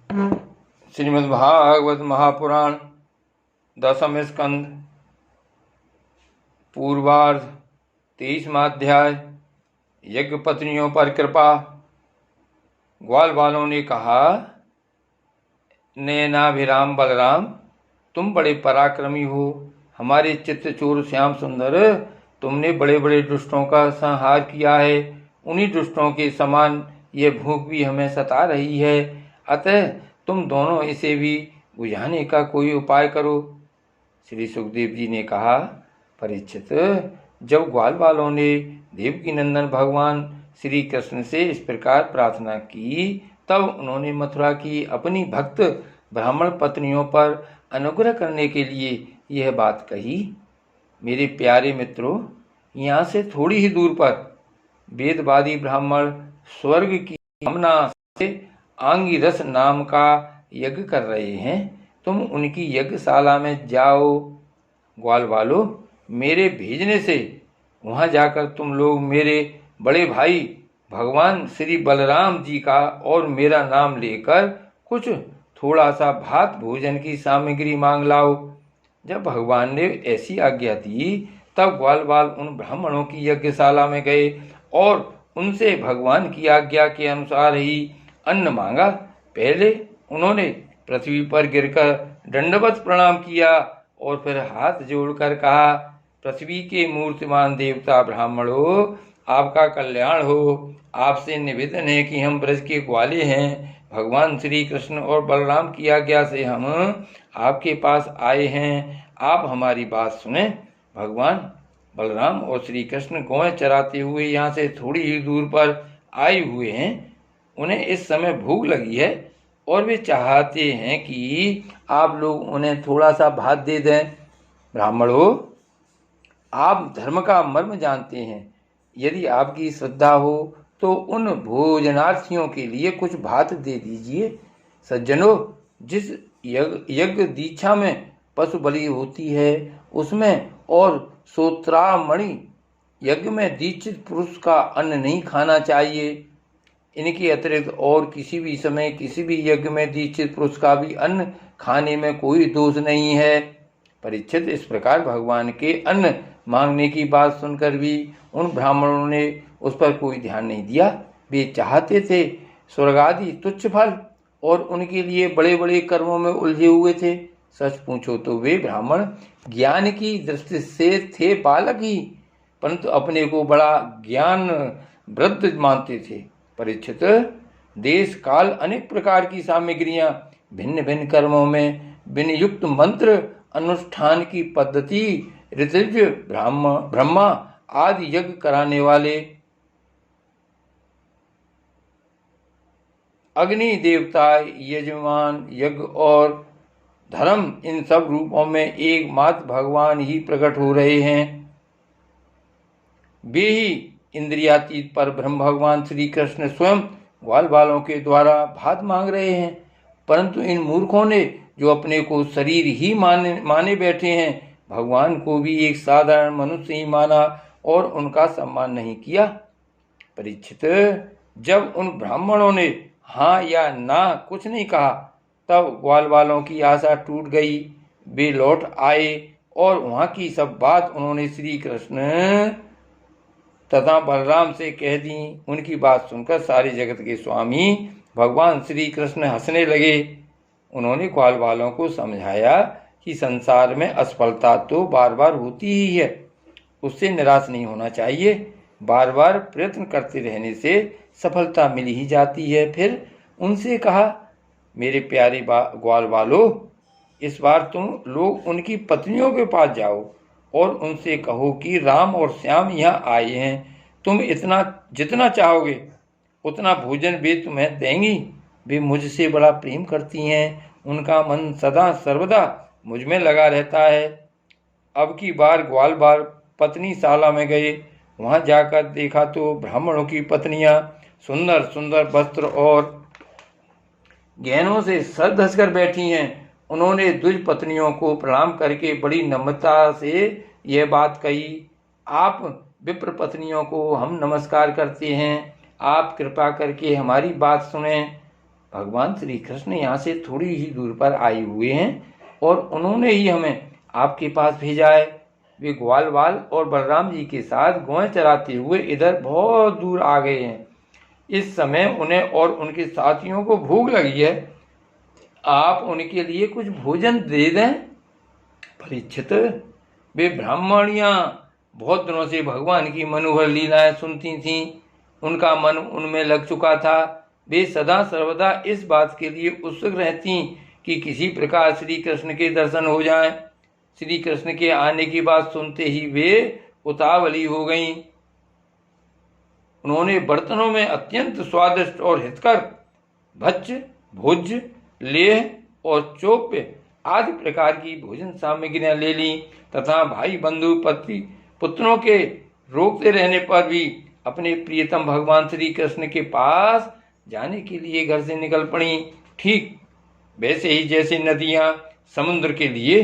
श्रीमद्भागवत महापुराण दसम स्कंद पूर्वार्ध 23वां अध्याय यज्ञ पत्नियों पर कृपा। ग्वाल वालों ने कहा, नयनाभिराम बलराम, तुम बड़े पराक्रमी हो। हमारे चित्तचोर श्याम सुंदर, तुमने बड़े बड़े दुष्टों का संहार किया है। उन्हीं दुष्टों के समान यह भूख भी हमें सता रही है। अतः तुम दोनों इसे भी बुझाने का कोई उपाय करो। श्री सुखदेव जी ने कहा, परीक्षित, जब ग्वाल वालों ने देवकी नंदन भगवान श्री कृष्ण से इस प्रकार प्रार्थना की, तब उन्होंने मथुरा की अपनी भक्त ब्राह्मण पत्नियों पर अनुग्रह करने के लिए यह बात कही। मेरे प्यारे मित्रों, यहाँ से थोड़ी ही दूर पर वेदवादी ब्राह्मण स्वर्ग की कामना से आंगिरस नाम का यज्ञ कर रहे हैं। तुम उनकी यज्ञशाला में जाओ। ग्वाल वालों, मेरे भेजने से वहां जाकर तुम लोग मेरे बड़े भाई भगवान श्री बलराम जी का और मेरा नाम लेकर कुछ थोड़ा सा भात भोजन की सामग्री मांग लाओ। जब भगवान ने ऐसी आज्ञा दी, तब ग्वाल वाल उन ब्राह्मणों की यज्ञशाला में गए और उनसे भगवान की आज्ञा के अनुसार ही अन्न मांगा। पहले उन्होंने पृथ्वी पर गिरकर दंडवत प्रणाम किया और फिर हाथ जोड़कर कहा, पृथ्वी के मूर्तिमान देवता ब्राह्मणों, आपका कल्याण हो। आपसे निवेदन है कि हम ब्रज के ग्वाले हैं। भगवान श्री कृष्ण और बलराम की आज्ञा से हम आपके पास आए हैं। आप हमारी बात सुने। भगवान बलराम और श्री कृष्ण गौएं चराते हुए यहाँ से थोड़ी ही दूर पर आए हुए हैं। उन्हें इस समय भूख लगी है और वे चाहते हैं कि आप लोग उन्हें थोड़ा सा भात दे दें। ब्राह्मणों, आप धर्म का मर्म जानते हैं। यदि आपकी श्रद्धा हो तो उन भोजनार्थियों के लिए कुछ भात दे दीजिए। सज्जनों, जिस यज्ञ दीक्षा में पशु बलि होती है, उसमें और सोत्रामणि यज्ञ में दीक्षित पुरुष का अन्न नहीं खाना चाहिए। इनके अतिरिक्त और किसी भी समय किसी भी यज्ञ में दीक्षित पुरुष का भी अन्न खाने में कोई दोष नहीं है। परीक्षित, इस प्रकार भगवान के अन्न मांगने की बात सुनकर भी उन ब्राह्मणों ने उस पर कोई ध्यान नहीं दिया। वे चाहते थे स्वर्ग आदि तुच्छ फल और उनके लिए बड़े बड़े कर्मों में उलझे हुए थे। सच पूछो तो वे ब्राह्मण ज्ञान की दृष्टि से थे बालक ही, परंतु अपने को बड़ा ज्ञान वृद्ध मानते थे। परीक्षित, देश काल अनेक प्रकार की सामग्रियां भिन्न भिन्न कर्मों में विनियुक्त मंत्र अनुष्ठान की पद्धति ऋतुज ब्रह्मा आदि यज्ञ कराने वाले अग्नि देवता, यजमान, यज्ञ और धर्म, इन सब रूपों में एकमात्र भगवान ही प्रकट हो रहे हैं। वे ही इंद्रियातीत पर ब्रह्म भगवान श्री कृष्ण स्वयं ग्वाल वालों के द्वारा भात मांग रहे हैं। परंतु इन मूर्खों ने, जो अपने को शरीर ही माने बैठे हैं, भगवान को भी एक साधारण मनुष्य ही माना और उनका सम्मान नहीं किया। परीक्षित, जब उन ब्राह्मणों ने हाँ या ना कुछ नहीं कहा, तब ग्वाल वालों की आशा टूट गई। वे लौट आए और वहां की सब बात उन्होंने श्री कृष्ण तथा बलराम से कह दी। उनकी बात सुनकर सारे जगत के स्वामी भगवान श्री कृष्ण हंसने लगे। उन्होंने ग्वाल वालों को समझाया कि संसार में असफलता तो बार बार होती ही है, उससे निराश नहीं होना चाहिए। बार बार प्रयत्न करते रहने से सफलता मिल ही जाती है। फिर उनसे कहा, मेरे प्यारे ग्वाल वालों, इस बार तुम लोग उनकी पत्नियों के पास जाओ और उनसे कहो कि राम और श्याम यहाँ आए हैं। तुम इतना जितना चाहोगे उतना भोजन वे तुम्हें देंगी। वे मुझसे बड़ा प्रेम करती हैं। उनका मन सदा सर्वदा मुझ में लगा रहता है। अब की बार ग्वाल बार पत्नी शाला में गए। वहां जाकर देखा तो ब्राह्मणों की पत्नियां सुंदर सुंदर वस्त्र और गहनों से सर धसकर बैठी हैं। उन्होंने द्विज पत्नियों को प्रणाम करके बड़ी नम्रता से यह बात कही, आप विप्र पत्नियों को हम नमस्कार करते हैं। आप कृपा करके हमारी बात सुने। भगवान श्री कृष्ण यहाँ से थोड़ी ही दूर पर आए हुए हैं और उन्होंने ही हमें आपके पास भेजा है। वे ग्वाल बाल और बलराम जी के साथ गौएं चराते हुए इधर बहुत दूर आ गए हैं। इस समय उन्हें और उनके साथियों को भूख लगी है, आप उनके लिए कुछ भोजन दे दें। परीक्षित, वे ब्राह्मणियाँ बहुत दिनों से भगवान की मनोहर लीलाएं सुनती थीं। उनका मन उनमें लग चुका था। वे सदा सर्वदा इस बात के लिए उत्सुक रहती कि किसी प्रकार श्री कृष्ण के दर्शन हो जाएं। श्री कृष्ण के आने की बात सुनते ही वे उतावली हो गईं। उन्होंने बर्तनों में अत्यंत स्वादिष्ट और हितकर भक्ष्य, भोज्य, लेह और चोप्य आदि प्रकार की भोजन सामग्रियां ले ली तथा भाई बंधु पति पुत्रों के रोकते रहने पर भी अपने प्रियतम भगवान श्री कृष्ण के पास जाने के लिए घर से निकल पड़ी। ठीक वैसे ही जैसे नदियां समुद्र के लिए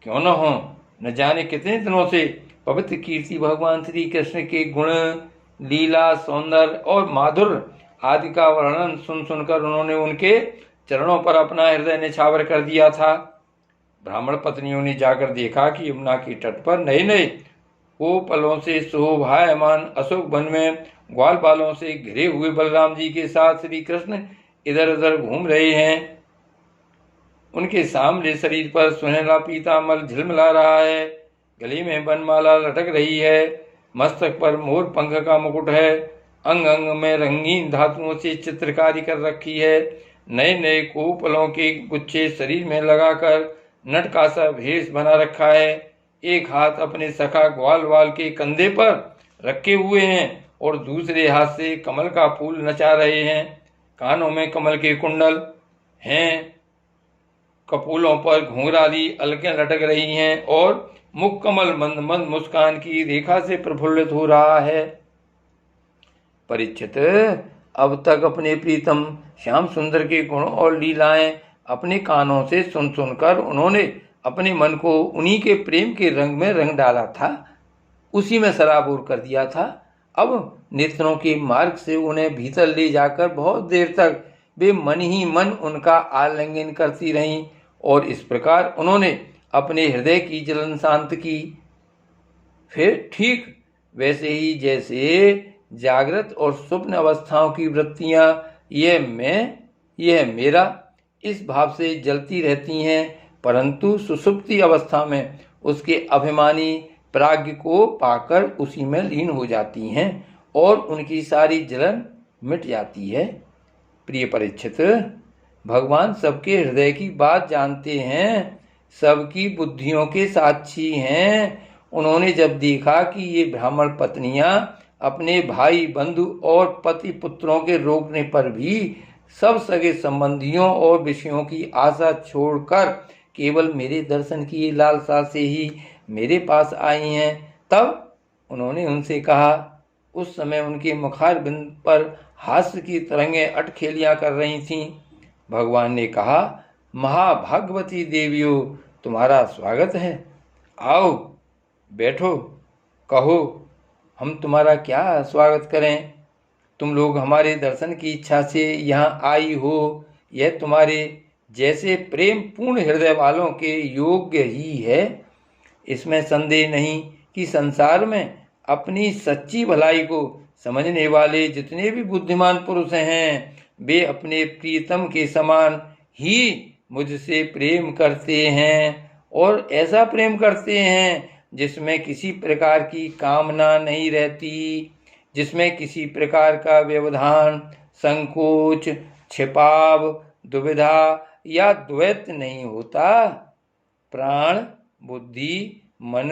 क्यों न हो, न जाने कितने दिनों से पवित्र कीर्ति भगवान श्री कृष्ण के गुण, लीला, सौंदर्य और माधुर्य आदि का वर्णन सुन सुनकर उन्होंने उनके चरणों पर अपना हृदय निछावर कर दिया था। ब्राह्मण पत्नियों ने जाकर देखा कि यमुना के तट पर नए नए कोपलों से शोभायमान अशोक वन में ग्वाल बालों से घिरे हुए बलराम जी के साथ श्री कृष्ण इधर उधर घूम रहे हैं। उनके सामने शरीर पर सुनहरा पीतांबर झिलमिला रहा है, गले में बनमाला लटक रही है, मस्तक पर मोर पंख का मुकुट है, अंग अंग में रंगीन धातुओं से चित्रकारी कर रखी है, नए नए कोपलों के गुच्छे शरीर में लगाकर नटका सा भेष बना रखा है, एक हाथ अपने सखा ग्वाल वाल के कंधे पर रखे हुए हैं और दूसरे हाथ से कमल का फूल नचा रहे हैं, कानों में कमल के कुंडल हैं, कपूलों पर घुंघराली अलकें लटक रही हैं और मुख कमल मंद मंद मुस्कान की रेखा से प्रफुल्लित हो रहा है। परीक्षित, अब तक अपने प्रीतम श्याम सुंदर के गुण और लीलाएं अपने कानों से सुन सुनकर उन्होंने अपने मन को उन्हीं के प्रेम के रंग में रंग डाला था, उसी में सराबोर कर दिया था। अब नेत्रों के मार्ग से उन्हें भीतर ले जाकर बहुत देर तक वे मन ही मन उनका आलिंगन करती रहीं और इस प्रकार उन्होंने अपने हृदय की जलन शांत की। फिर ठीक वैसे ही जैसे जागृत और स्वप्न अवस्थाओं की वृत्तियां यह मैं, यह मेरा इस भाव से जलती रहती हैं, परंतु सुषुप्ति अवस्था में उसके अभिमानी प्राज्ञ को पाकर उसी में लीन हो जाती हैं और उनकी सारी जलन मिट जाती है। प्रिय परीक्षित, भगवान सबके हृदय की बात जानते हैं, सबकी बुद्धियों के साक्षी हैं। उन्होंने जब देखा कि ये ब्राह्मण पत्नियां अपने भाई बंधु और पति पुत्रों के रोकने पर भी सब सगे संबंधियों और विषयों की आशा छोड़कर केवल मेरे दर्शन की लालसा से ही मेरे पास आई हैं, तब उन्होंने उनसे कहा। उस समय उनके मुखारबिंद पर हास्य की तरंगें अटखेलियां कर रही थीं। भगवान ने कहा, महाभागवती देवियों, तुम्हारा स्वागत है, आओ बैठो, कहो हम तुम्हारा क्या स्वागत करें। तुम लोग हमारे दर्शन की इच्छा से यहाँ आई हो, यह तुम्हारे जैसे प्रेम पूर्ण हृदय वालों के योग्य ही है। इसमें संदेह नहीं कि संसार में अपनी सच्ची भलाई को समझने वाले जितने भी बुद्धिमान पुरुष हैं, वे अपने प्रियतम के समान ही मुझसे प्रेम करते हैं और ऐसा प्रेम करते हैं जिसमें किसी प्रकार की कामना नहीं रहती, जिसमें किसी प्रकार का व्यवधान, संकोच, छिपाव, दुविधा या द्वैत नहीं होता। प्राण, बुद्धि, मन,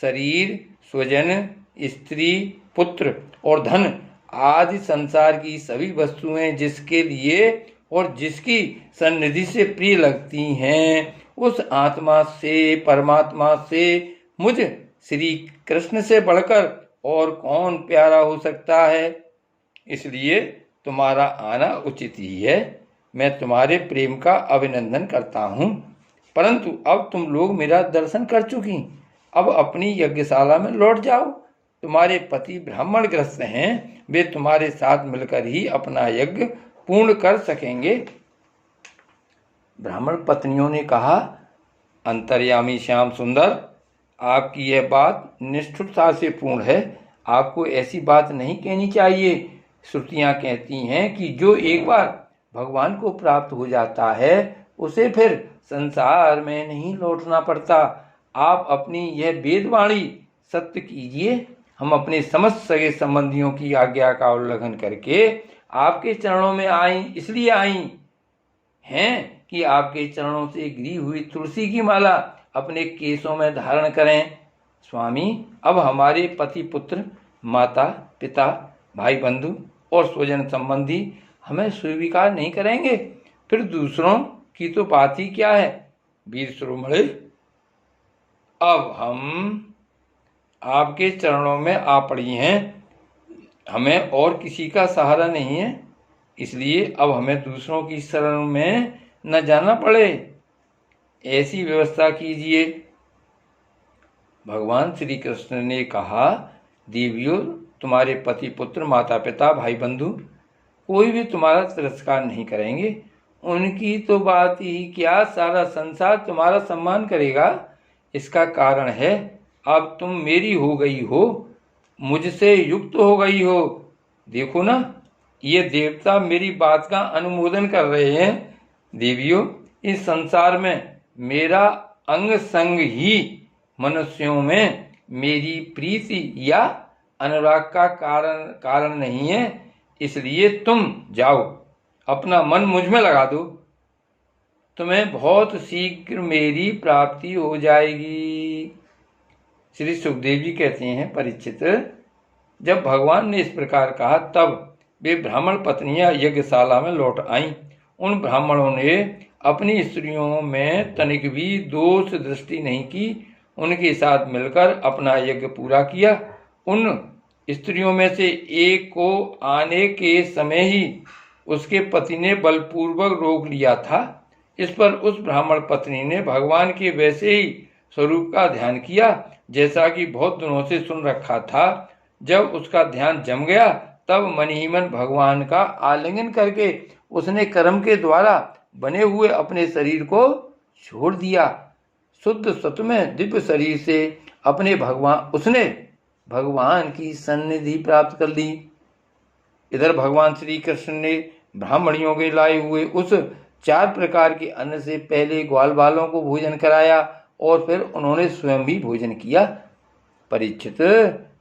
शरीर, स्वजन, स्त्री, पुत्र और धन आदि संसार की सभी वस्तुएं जिसके लिए और जिसकी सन्निधि से प्रिय लगती हैं, उस आत्मा से, परमात्मा से मुझ श्री कृष्ण से बढ़कर और कौन प्यारा हो सकता है। इसलिए तुम्हारा आना उचित ही है। मैं तुम्हारे प्रेम का अभिनंदन करता हूँ, परंतु अब तुम लोग मेरा दर्शन कर चुकी, अब अपनी यज्ञशाला में लौट जाओ। तुम्हारे पति ब्राह्मण ग्रस्त हैं, वे तुम्हारे साथ मिलकर ही अपना यज्ञ पूर्ण कर सकेंगे। ब्राह्मण पत्नियों ने कहा, अंतर्यामी श्याम सुंदर, आपकी यह बात निष्ठुरता से पूर्ण है। आपको ऐसी बात नहीं कहनी चाहिए। श्रुतियाँ कहती हैं कि जो एक बार भगवान को प्राप्त हो जाता है उसे फिर संसार में नहीं लौटना पड़ता। आप अपनी यह वेदवाणी सत्य कीजिए। हम अपने समस्त सगे संबंधियों की आज्ञा का उल्लंघन करके आपके चरणों में इसलिए आई हैं कि आपके चरणों से गिरी हुई तुलसी की माला अपने केसों में धारण करें। स्वामी, अब हमारे पति पुत्र, माता पिता, भाई बंधु और स्वजन संबंधी हमें स्वीकार नहीं करेंगे, फिर दूसरों की तो बात ही क्या है। वीर शिरोमणि, अब हम आपके चरणों में आ पड़ी हैं। हमें और किसी का सहारा नहीं है, इसलिए अब हमें दूसरों की शरण में न जाना पड़े, ऐसी व्यवस्था कीजिए। भगवान श्री कृष्ण ने कहा, देवियों, तुम्हारे पति पुत्र, माता पिता, भाई बंधु कोई भी तुम्हारा तिरस्कार नहीं करेंगे। उनकी तो बात ही क्या, सारा संसार तुम्हारा सम्मान करेगा। इसका कारण है अब तुम मेरी हो गई हो, मुझसे युक्त हो गई हो। देखो ना, ये देवता मेरी बात का अनुमोदन कर रहे हैं। देवियों, इस संसार में मेरा अंग संग ही मनुष्यों में मेरी प्रीति या अनुराग का कारण नहीं है। इसलिए तुम जाओ, अपना मन मुझ में लगा दो, तुम्हें बहुत शीघ्र मेरी प्राप्ति हो जाएगी। श्री सुखदेव जी कहते हैं, परीक्षित, जब भगवान ने इस प्रकार कहा तब वे ब्राह्मण पत्नियां यज्ञशाला में लौट आईं। उन ब्राह्मणों ने अपनी स्त्रियों में तनिक भी दोष दृष्टि नहीं की, उनके साथ मिलकर अपना यज्ञ पूरा किया। उन स्त्रियों में से एक को आने के समय ही उसके पति ने बलपूर्वक रोक लिया था। इस पर उस ब्राह्मण पत्नी ने भगवान के वैसे ही स्वरूप का ध्यान किया जैसा कि बहुत दिनों से सुन रखा था। जब उसका ध्यान जम गया तब मन ही मन भगवान का आलिंगन करके उसने कर्म के द्वारा बने हुए अपने शरीर को छोड़ दिया। शुद्ध सत्वमय दिव्य शरीर से उसने भगवान की सन्निधि प्राप्त कर ली। इधर भगवान श्री कृष्ण ने ब्राह्मणियों के लाए हुए उस 4 प्रकार के अन्न से पहले ग्वाल बालों को भोजन कराया और फिर उन्होंने स्वयं भी भोजन किया। परीक्षित,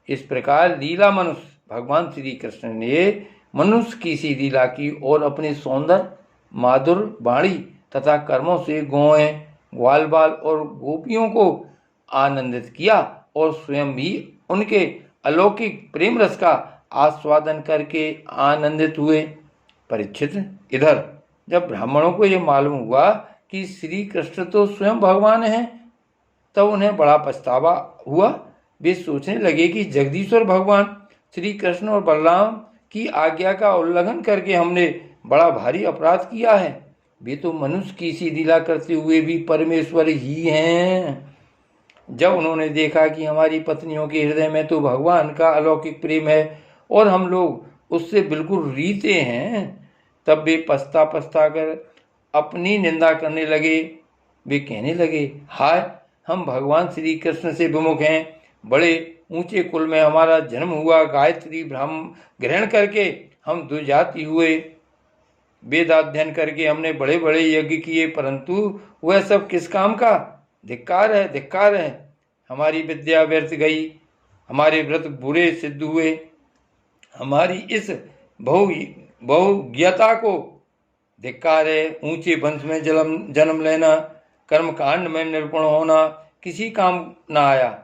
इस प्रकार लीला मनुष्य भगवान श्री कृष्ण ने मनुष्य की सी लीला की और अपने सौंदर्य, माधुर वाणी तथा कर्मों से गौएं, ग्वाल बाल और गोपियों को आनंदित किया और स्वयं भी उनके अलौकिक प्रेम रस का आस्वादन करके आनंदित हुए। परीक्षित, इधर जब ब्राह्मणों को यह मालूम हुआ कि श्री कृष्ण तो स्वयं भगवान हैं, तब उन्हें बड़ा पछतावा हुआ। वे सोचने लगे कि जगदीश्वर भगवान श्री कृष्ण और बलराम की आज्ञा का उल्लंघन करके हमने बड़ा भारी अपराध किया है। वे तो मनुष्य की सी लीला करते हुए भी परमेश्वर ही हैं। जब उन्होंने देखा कि हमारी पत्नियों के हृदय में तो भगवान का अलौकिक प्रेम है और हम लोग उससे बिल्कुल रीते हैं, तब वे पछता कर अपनी निंदा करने लगे। वे कहने लगे, हाय, हम भगवान श्री कृष्ण से विमुख हैं। बड़े ऊंचे कुल में हमारा जन्म हुआ, गायत्री ब्रह्म ग्रहण करके हम दुजाति हुए, वेदाध्ययन करके हमने बड़े बड़े यज्ञ किए, परंतु वह सब किस काम का। धिक्कार है, धिक्कार है। हमारी विद्या व्यर्थ गई, हमारे व्रत बुरे सिद्ध हुए, हमारी इस बहुज्ञता को धिक्कार है। ऊंचे वंश में जन्म लेना, कर्मकांड में निपुण होना किसी काम न आया,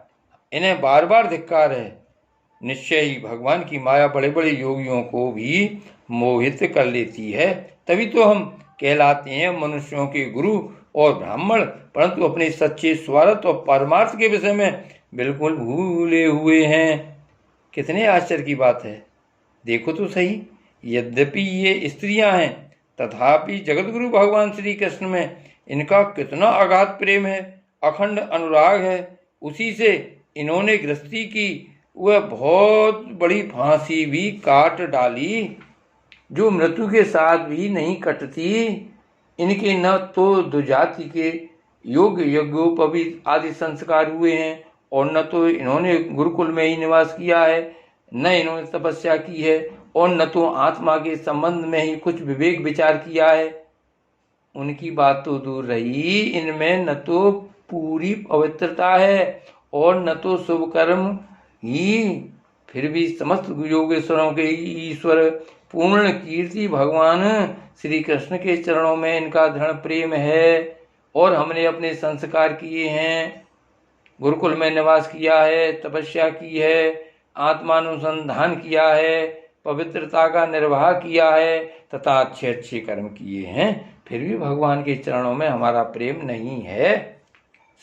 इन्हें बार बार धिक्कार है। निश्चय ही भगवान की माया बड़े बड़े योगियों को भी मोहित कर लेती है, तभी तो हम कहलाते हैं मनुष्यों के गुरु और ब्राह्मण, परंतु अपने सच्चे स्वार्थ और परमार्थ के विषय में बिल्कुल भूले हुए हैं। कितने आश्चर्य की बात है, देखो तो सही। यद्यपि ये स्त्रियां हैं, तथापि जगतगुरु भगवान श्री कृष्ण में इनका कितना अगाध प्रेम है, अखंड अनुराग है। उसी से इन्होंने गृहस्थी की, वह बहुत बड़ी फांसी भी काट डाली। जो मृत्यु के साथ भी नहीं कटती। इनके न तो दुजाति के योग यज्ञोपवीत आदि संस्कार हुए हैं और न तो इन्होंने गुरुकुल में ही निवास किया है, न इन्होंने तपस्या की है और न तो आत्मा के संबंध में ही कुछ विवेक विचार किया है। उनकी बात तो दूर रही, इनमें न तो पूरी पवित्रता है और न तो शुभ कर्म ही। फिर भी समस्त योगेश्वरों के ईश्वर पूर्ण कीर्ति भगवान श्री कृष्ण के चरणों में इनका दृढ़ प्रेम है और हमने अपने संस्कार किए हैं, गुरुकुल में निवास किया है, तपस्या की है, आत्मानुसंधान किया है, पवित्रता का निर्वाह किया है तथा अच्छे अच्छे कर्म किए हैं, फिर भी भगवान के चरणों में हमारा प्रेम नहीं है।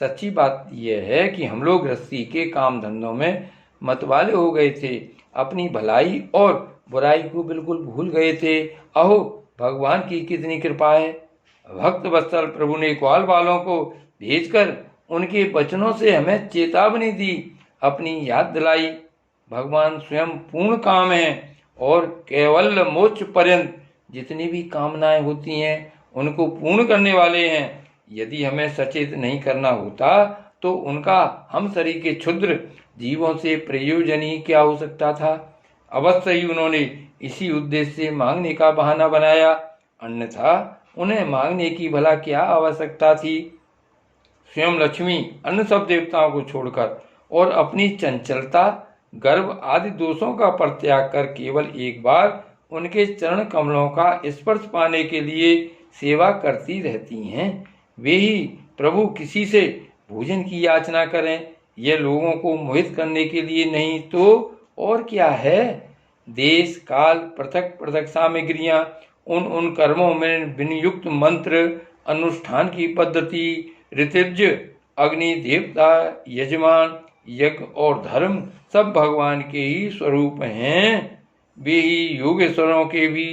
सच्ची बात यह है कि हम लोग गृहस्थी के काम धंधों में मतवाले हो गए थे, अपनी भलाई और बुराई को बिल्कुल भूल गए थे। अहो भगवान की कितनी कृपा है। भक्त वत्सल प्रभु ने ग्वाल वालों को भेजकर उनके वचनों से हमें चेतावनी दी, अपनी याद दिलाई। भगवान स्वयं पूर्ण काम है और केवल मोक्ष पर्यंत जितनी भी कामनाएं होती हैं उनको पूर्ण करने वाले हैं। यदि हमें सचेत नहीं करना होता तो उनका हम शरीर के क्षुद्र जीवों से प्रयोजन ही क्या हो सकता था। अवश्य ही उन्होंने इसी उद्देश्य से मांगने का बहाना बनाया, अन्यथा उन्हें मांगने की भला क्या आवश्यकता थी। स्वयं लक्ष्मी अन्य सब देवताओं को छोड़कर और अपनी चंचलता गर्व आदि दोषों का परित्याग कर केवल एक बार उनके चरण कमलों का स्पर्श पाने के लिए सेवा करती रहती हैं। वे ही प्रभु किसी से भोजन की याचना करें, यह लोगों को मोहित करने के लिए नहीं तो और क्या है। देश काल पृथक पृथक सामग्रियां, उन कर्मों में विनियुक्त मंत्र, अनुष्ठान की पद्धति, ऋतिज, अग्नि देवता, यजमान, यज्ञ और धर्म सब भगवान के ही स्वरूप हैं। वे ही योगेश्वरों के भी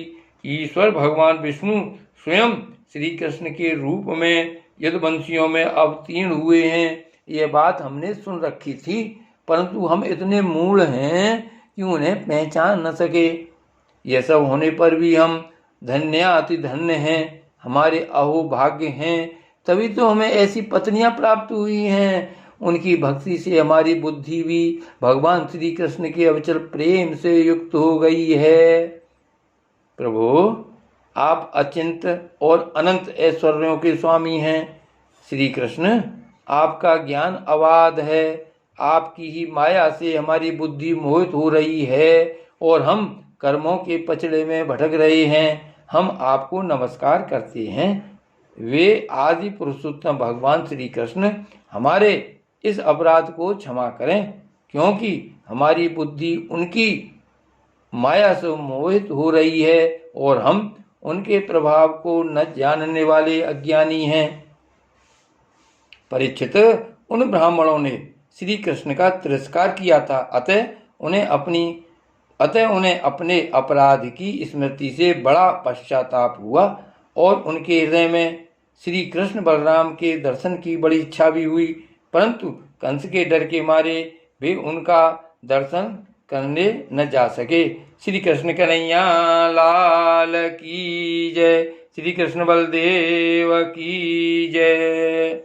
ईश्वर भगवान विष्णु स्वयं श्री कृष्ण के रूप में यदुवंशियों में अवतीर्ण हुए हैं। ये बात हमने सुन रखी थी, परंतु हम इतने मूढ़ हैं कि उन्हें पहचान न सके। यह सब होने पर भी हम धन्याति धन्य हैं, हमारे अहोभाग्य हैं, तभी तो हमें ऐसी पत्नियां प्राप्त हुई हैं। उनकी भक्ति से हमारी बुद्धि भी भगवान श्री कृष्ण के अविचल प्रेम से युक्त हो गई है। प्रभु आप अचिंत और अनंत ऐश्वर्यों के स्वामी हैं। श्री कृष्ण आपका ज्ञान अबाध है, आपकी ही माया से हमारी बुद्धि मोहित हो रही है और हम कर्मों के पचड़े में भटक रहे हैं। हम आपको नमस्कार करते हैं। वे आदि पुरुषोत्तम भगवान श्री कृष्ण हमारे इस अपराध को क्षमा करें, क्योंकि हमारी बुद्धि उनकी माया से मोहित हो रही है और हम उनके प्रभाव को न जानने वाले अज्ञानी हैं। परीक्षित, उन ब्राह्मणों ने श्री कृष्ण का तिरस्कार किया था, अतः उन्हें अपने अपराध की स्मृति से बड़ा पश्चाताप हुआ और उनके हृदय में श्री कृष्ण बलराम के दर्शन की बड़ी इच्छा भी हुई, परंतु कंस के डर के मारे वे उनका दर्शन करने न जा सके। श्री कृष्ण कन्हैया लाल की जय। श्री कृष्ण बलदेव की जय।